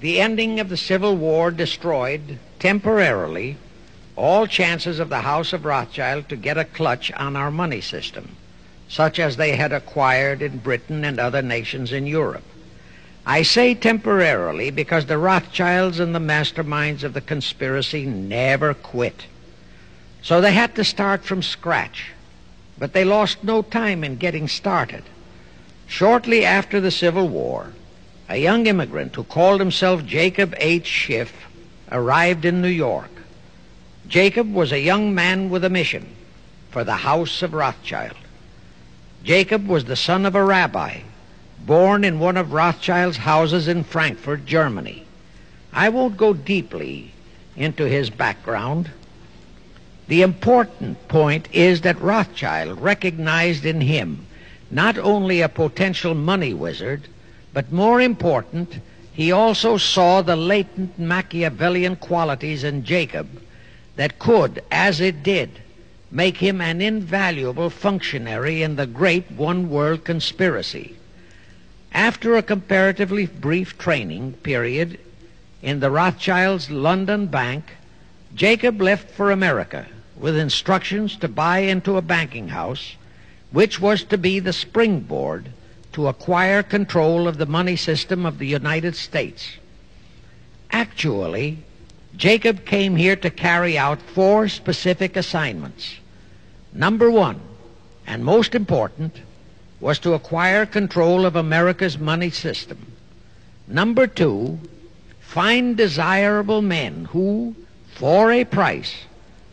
The ending of the Civil War destroyed, temporarily, all chances of the House of Rothschild to get a clutch on our money system, such as they had acquired in Britain and other nations in Europe. I say temporarily because the Rothschilds and the masterminds of the conspiracy never quit. So they had to start from scratch, but they lost no time in getting started. Shortly after the Civil War, a young immigrant who called himself Jacob H. Schiff arrived in New York. Jacob was a young man with a mission for the House of Rothschild. Jacob was the son of a rabbi, born in one of Rothschild's houses in Frankfurt, Germany. I won't go deeply into his background. The important point is that Rothschild recognized in him not only a potential money wizard, but more important, he also saw the latent Machiavellian qualities in Jacob that could, as it did, make him an invaluable functionary in the great one-world conspiracy. After a comparatively brief training period in the Rothschilds' London bank, Jacob left for America with instructions to buy into a banking house, which was to be the springboard to acquire control of the money system of the United States. Actually, Jacob came here to carry out 4 specific assignments. Number 1, and most important, was to acquire control of America's money system. Number 2, find desirable men who, for a price,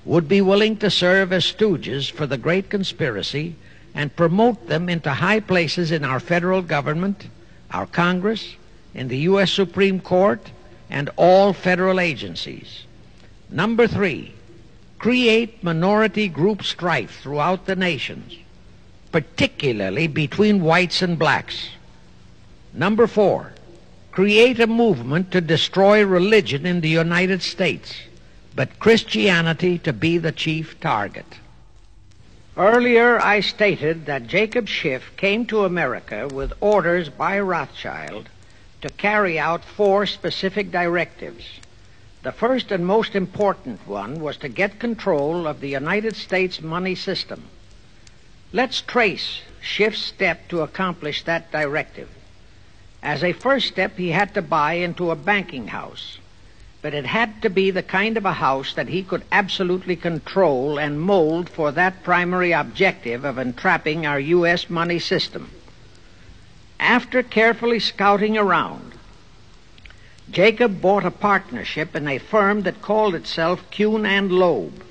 would be willing to serve as stooges for the great conspiracy and promote them into high places in our federal government, our Congress, in the U.S. Supreme Court, and all federal agencies. Number 3, create minority group strife throughout the nations, particularly between whites and blacks. Number 4, create a movement to destroy religion in the United States, but Christianity to be the chief target. Earlier I stated that Jacob Schiff came to America with orders by Rothschild to carry out 4 specific directives. The first and most important one was to get control of the United States money system. Let's trace Schiff's step to accomplish that directive. As a first step, he had to buy into a banking house, but it had to be the kind of a house that he could absolutely control and mold for that primary objective of entrapping our U.S. money system. After carefully scouting around, Jacob bought a partnership in a firm that called itself Kuhn and Loeb.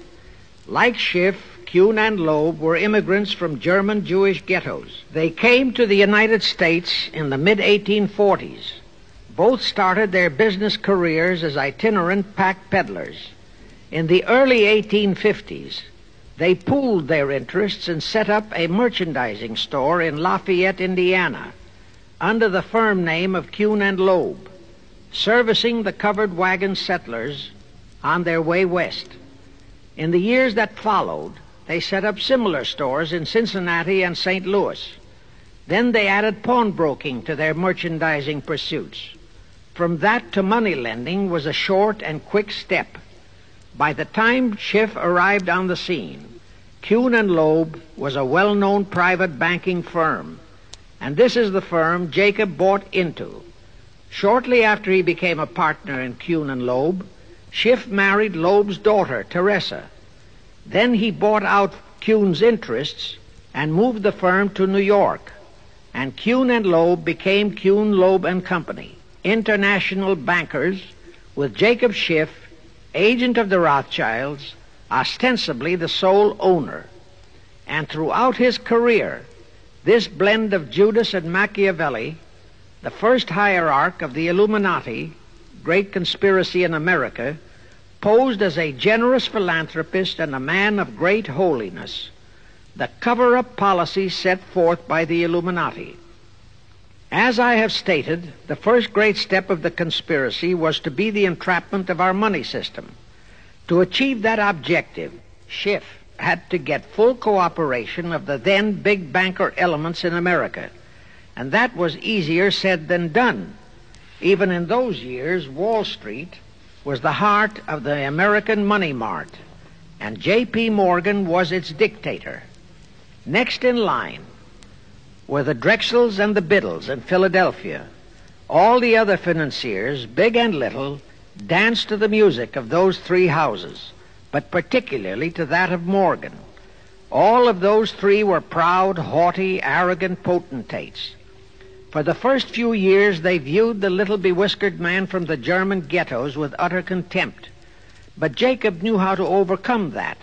Like Schiff, Kuhn and Loeb were immigrants from German Jewish ghettos. They came to the United States in the mid-1840s. Both started their business careers as itinerant pack peddlers. In the early 1850s, they pooled their interests and set up a merchandising store in Lafayette, Indiana, under the firm name of Kuhn and Loeb, servicing the covered wagon settlers on their way west. In the years that followed, they set up similar stores in Cincinnati and St. Louis. Then they added pawnbroking to their merchandising pursuits. From that to money lending was a short and quick step. By the time Schiff arrived on the scene, Kuhn and Loeb was a well-known private banking firm, and this is the firm Jacob bought into. Shortly after he became a partner in Kuhn and Loeb, Schiff married Loeb's daughter, Teresa. Then he bought out Kuhn's interests and moved the firm to New York, and Kuhn and Loeb became Kuhn, Loeb and Company, international bankers, with Jacob Schiff, agent of the Rothschilds, ostensibly the sole owner. And throughout his career, this blend of Judas and Machiavelli, the first hierarch of the Illuminati, great conspiracy in America, posed as a generous philanthropist and a man of great holiness, the cover-up policy set forth by the Illuminati. As I have stated, the first great step of the conspiracy was to be the entrapment of our money system. To achieve that objective, Schiff had to get full cooperation of the then big banker elements in America, and that was easier said than done. Even in those years, Wall Street was the heart of the American money mart, and J.P. Morgan was its dictator. Next in line were the Drexels and the Biddles in Philadelphia. All the other financiers, big and little, danced to the music of those three houses, but particularly to that of Morgan. All of those three were proud, haughty, arrogant potentates. For the first few years, they viewed the little bewhiskered man from the German ghettos with utter contempt. But Jacob knew how to overcome that.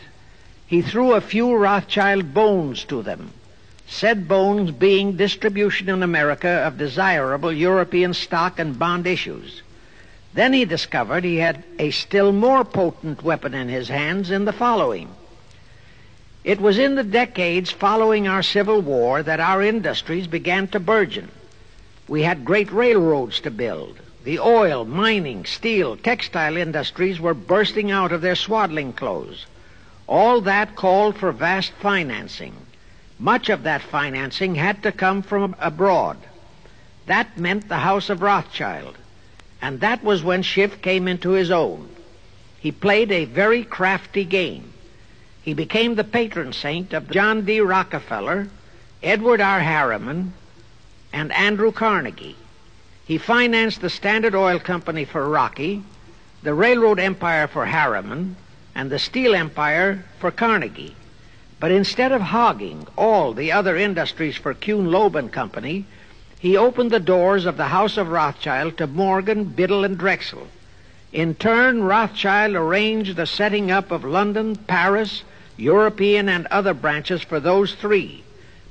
He threw a few Rothschild bones to them, said bones being distribution in America of desirable European stock and bond issues. Then he discovered he had a still more potent weapon in his hands in the following. It was in the decades following our Civil War that our industries began to burgeon. We had great railroads to build. The oil, mining, steel, textile industries were bursting out of their swaddling clothes. All that called for vast financing. Much of that financing had to come from abroad. That meant the House of Rothschild. And that was when Schiff came into his own. He played a very crafty game. He became the patron saint of John D. Rockefeller, Edward R. Harriman, and Andrew Carnegie. He financed the Standard Oil Company for Rocky, the railroad empire for Harriman, and the steel empire for Carnegie. But instead of hogging all the other industries for Kuhn, Loeb and Company, he opened the doors of the House of Rothschild to Morgan, Biddle, and Drexel. In turn, Rothschild arranged the setting up of London, Paris, European, and other branches for those three,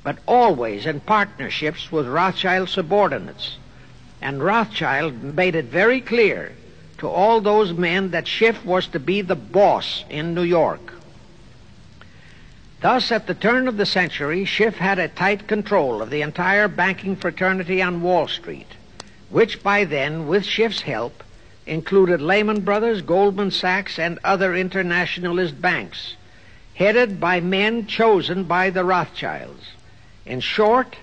but always in partnerships with Rothschild subordinates. And Rothschild made it very clear to all those men that Schiff was to be the boss in New York. Thus, at the turn of the century, Schiff had a tight control of the entire banking fraternity on Wall Street, which by then, with Schiff's help, included Lehman Brothers, Goldman Sachs, and other internationalist banks, headed by men chosen by the Rothschilds. In short,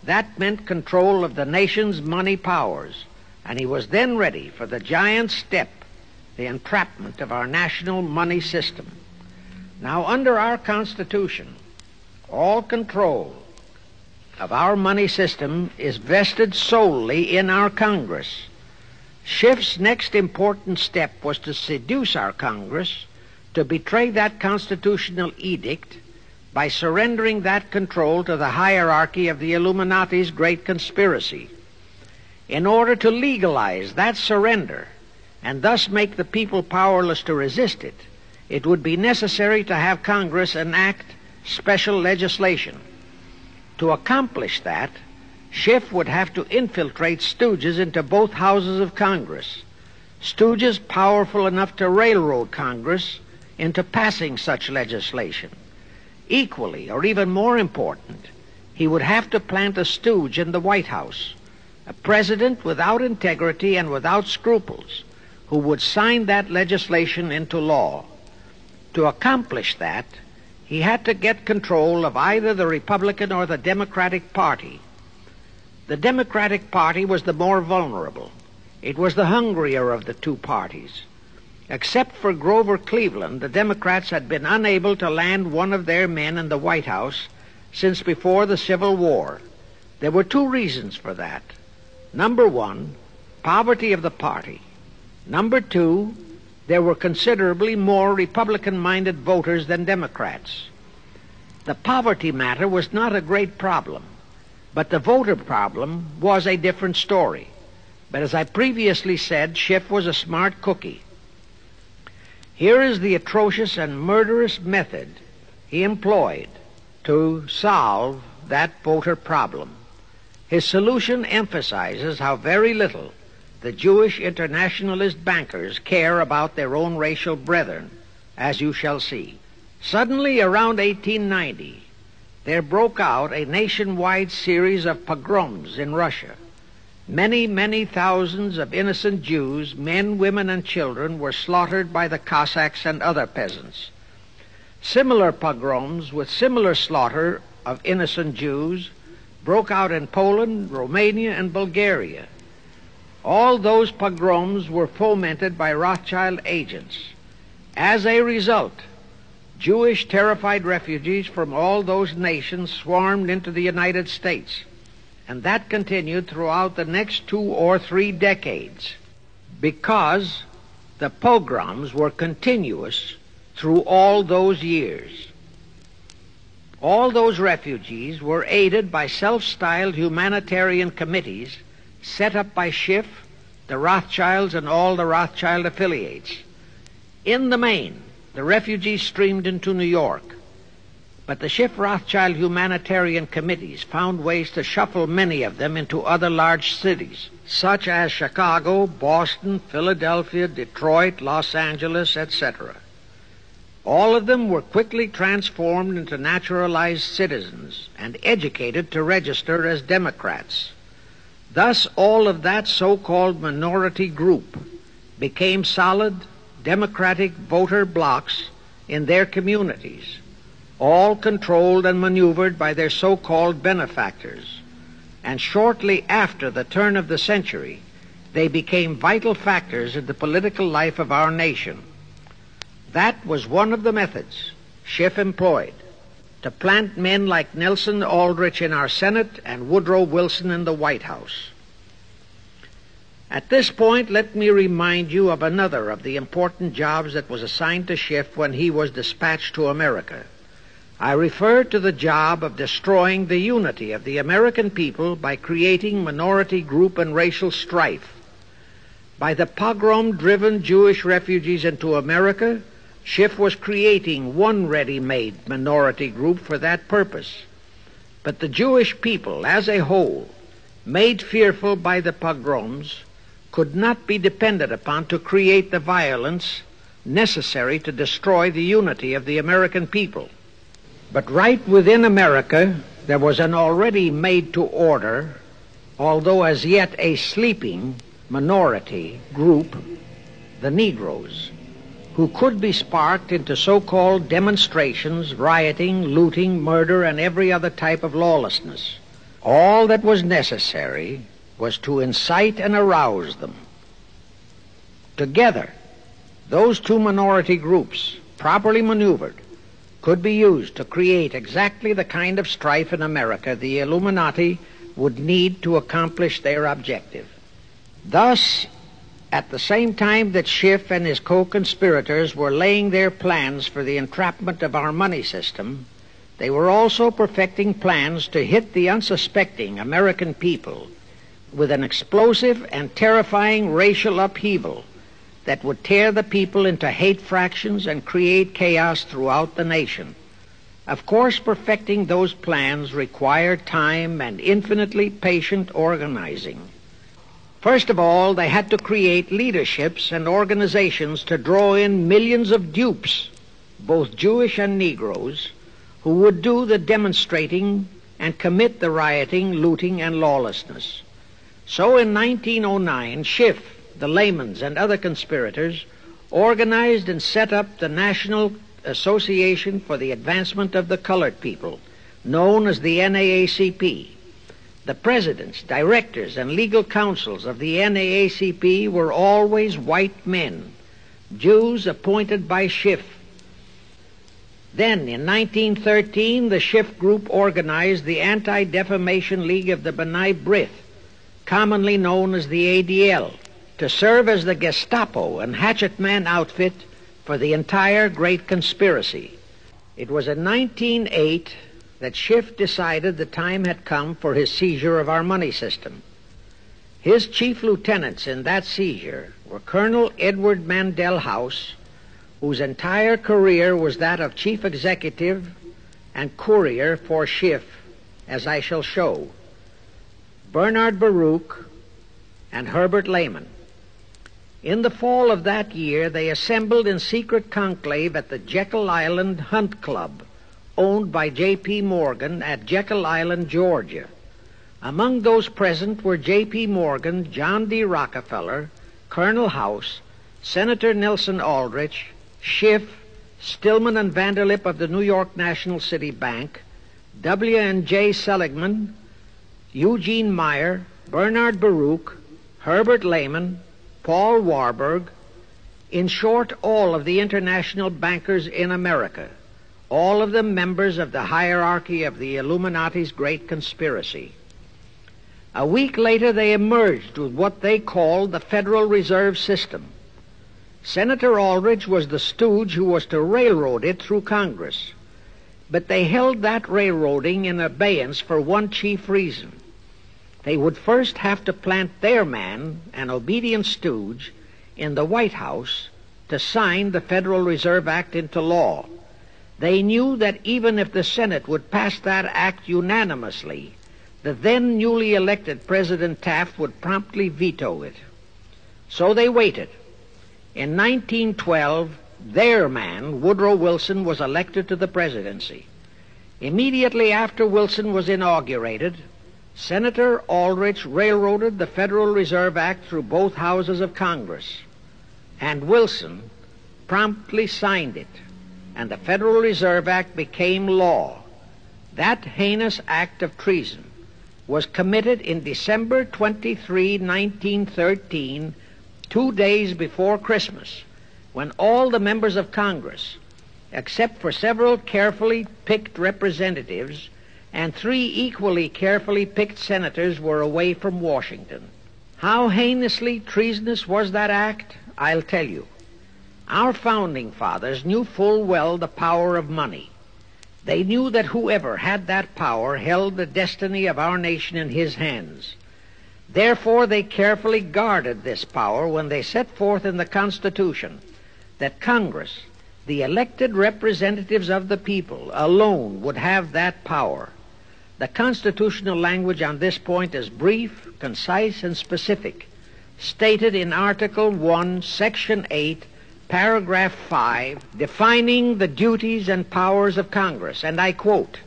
that meant control of the nation's money powers, and he was then ready for the giant step, the entrapment of our national money system. Now, under our Constitution, all control of our money system is vested solely in our Congress. Schiff's next important step was to seduce our Congress to betray that constitutional edict by surrendering that control to the hierarchy of the Illuminati's great conspiracy. In order to legalize that surrender and thus make the people powerless to resist it, it would be necessary to have Congress enact special legislation. To accomplish that, Schiff would have to infiltrate stooges into both houses of Congress, stooges powerful enough to railroad Congress into passing such legislation. Equally, or even more important, he would have to plant a stooge in the White House, a president without integrity and without scruples, who would sign that legislation into law. To accomplish that, he had to get control of either the Republican or the Democratic Party. The Democratic Party was the more vulnerable. It was the hungrier of the two parties. Except for Grover Cleveland, the Democrats had been unable to land one of their men in the White House since before the Civil War. There were two reasons for that. Number one, poverty of the party. Number two, there were considerably more Republican-minded voters than Democrats. The poverty matter was not a great problem, but the voter problem was a different story. But as I previously said, Schiff was a smart cookie. Here is the atrocious and murderous method he employed to solve that voter problem. His solution emphasizes how very little the Jewish internationalist bankers care about their own racial brethren, as you shall see. Suddenly, around 1890, there broke out a nationwide series of pogroms in Russia. Many, many thousands of innocent Jews, men, women, and children, were slaughtered by the Cossacks and other peasants. Similar pogroms with similar slaughter of innocent Jews broke out in Poland, Romania, and Bulgaria. All those pogroms were fomented by Rothschild agents. As a result, Jewish terrified refugees from all those nations swarmed into the United States, and that continued throughout the next 2 or 3 decades, because the pogroms were continuous through all those years. All those refugees were aided by self-styled humanitarian committees set up by Schiff, the Rothschilds, and all the Rothschild affiliates. In the main, the refugees streamed into New York, but the Schiff-Rothschild humanitarian committees found ways to shuffle many of them into other large cities, such as Chicago, Boston, Philadelphia, Detroit, Los Angeles, etc. All of them were quickly transformed into naturalized citizens and educated to register as Democrats. Thus, all of that so-called minority group became solid Democratic voter blocs in their communities, all controlled and maneuvered by their so-called benefactors. And shortly after the turn of the century, they became vital factors in the political life of our nation. That was one of the methods Schiff employed to plant men like Nelson Aldrich in our Senate and Woodrow Wilson in the White House. At this point, let me remind you of another of the important jobs that was assigned to Schiff when he was dispatched to America. I refer to the job of destroying the unity of the American people by creating minority group and racial strife. By the pogrom-driven Jewish refugees into America, Schiff was creating one ready-made minority group for that purpose. But the Jewish people as a whole, made fearful by the pogroms, could not be depended upon to create the violence necessary to destroy the unity of the American people. But right within America, there was an already made-to-order, although as yet a sleeping minority group, the Negroes, who could be sparked into so-called demonstrations, rioting, looting, murder, and every other type of lawlessness. All that was necessary was to incite and arouse them. Together, those two minority groups, properly maneuvered, could be used to create exactly the kind of strife in America the Illuminati would need to accomplish their objective. Thus, at the same time that Schiff and his co-conspirators were laying their plans for the entrapment of our money system, they were also perfecting plans to hit the unsuspecting American people with an explosive and terrifying racial upheaval that would tear the people into hate fractions and create chaos throughout the nation. Of course, perfecting those plans required time and infinitely patient organizing. First of all, they had to create leaderships and organizations to draw in millions of dupes, both Jewish and Negroes, who would do the demonstrating and commit the rioting, looting, and lawlessness. So in 1909, Schiff, the Lamans, and other conspirators organized and set up the National Association for the Advancement of the Colored People, known as the NAACP. The presidents, directors, and legal counsels of the NAACP were always white men, Jews appointed by Schiff. Then, in 1913, the Schiff Group organized the Anti-Defamation League of the B'nai B'rith, commonly known as the ADL, to serve as the Gestapo and hatchet man outfit for the entire great conspiracy. It was in 1908 that Schiff decided the time had come for his seizure of our money system. His chief lieutenants in that seizure were Colonel Edward Mandel House, whose entire career was that of chief executive and courier for Schiff, as I shall show, Bernard Baruch, and Herbert Lehman. In the fall of that year, they assembled in secret conclave at the Jekyll Island Hunt Club, owned by J.P. Morgan at Jekyll Island, Georgia. Among those present were J.P. Morgan, John D. Rockefeller, Colonel House, Senator Nelson Aldrich, Schiff, Stillman and Vanderlip of the New York National City Bank, W. and J. Seligman, Eugene Meyer, Bernard Baruch, Herbert Lehman, Paul Warburg, in short, all of the international bankers in America, all of them members of the hierarchy of the Illuminati's great conspiracy. A week later, they emerged with what they called the Federal Reserve System. Senator Aldrich was the stooge who was to railroad it through Congress. But they held that railroading in abeyance for one chief reason. They would first have to plant their man, an obedient stooge, in the White House to sign the Federal Reserve Act into law. They knew that even if the Senate would pass that act unanimously, the then newly elected President Taft would promptly veto it. So they waited. In 1912, their man, Woodrow Wilson, was elected to the presidency. Immediately after Wilson was inaugurated, Senator Aldrich railroaded the Federal Reserve Act through both houses of Congress, and Wilson promptly signed it, and the Federal Reserve Act became law. That heinous act of treason was committed in December 23, 1913, 2 days before Christmas, when all the members of Congress, except for several carefully picked representatives and 3 equally carefully picked senators, were away from Washington. How heinously treasonous was that act? I'll tell you. Our founding fathers knew full well the power of money. They knew that whoever had that power held the destiny of our nation in his hands. Therefore, they carefully guarded this power when they set forth in the Constitution that Congress, the elected representatives of the people, alone would have that power. The constitutional language on this point is brief, concise, and specific, stated in Article 1, Section 8, Paragraph 5, defining the duties and powers of Congress, and I quote,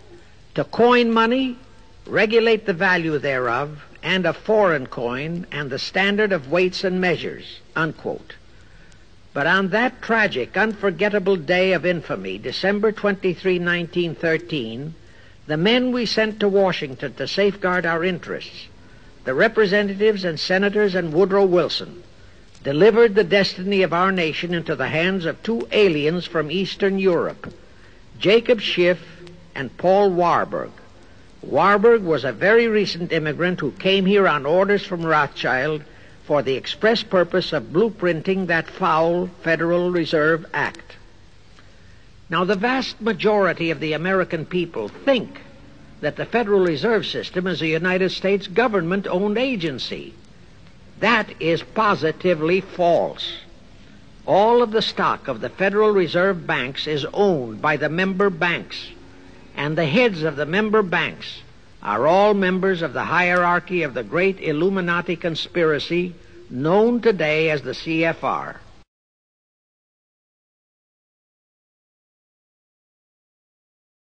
"To coin money, regulate the value thereof, and of foreign coin, and the standard of weights and measures," unquote. But on that tragic, unforgettable day of infamy, December 23, 1913, the men we sent to Washington to safeguard our interests, the representatives and senators and Woodrow Wilson, delivered the destiny of our nation into the hands of 2 aliens from Eastern Europe, Jacob Schiff and Paul Warburg. Warburg was a very recent immigrant who came here on orders from Rothschild for the express purpose of blueprinting that foul Federal Reserve Act. Now, the vast majority of the American people think that the Federal Reserve System is a United States government-owned agency. That is positively false. All of the stock of the Federal Reserve banks is owned by the member banks, and the heads of the member banks are all members of the hierarchy of the great Illuminati conspiracy known today as the CFR.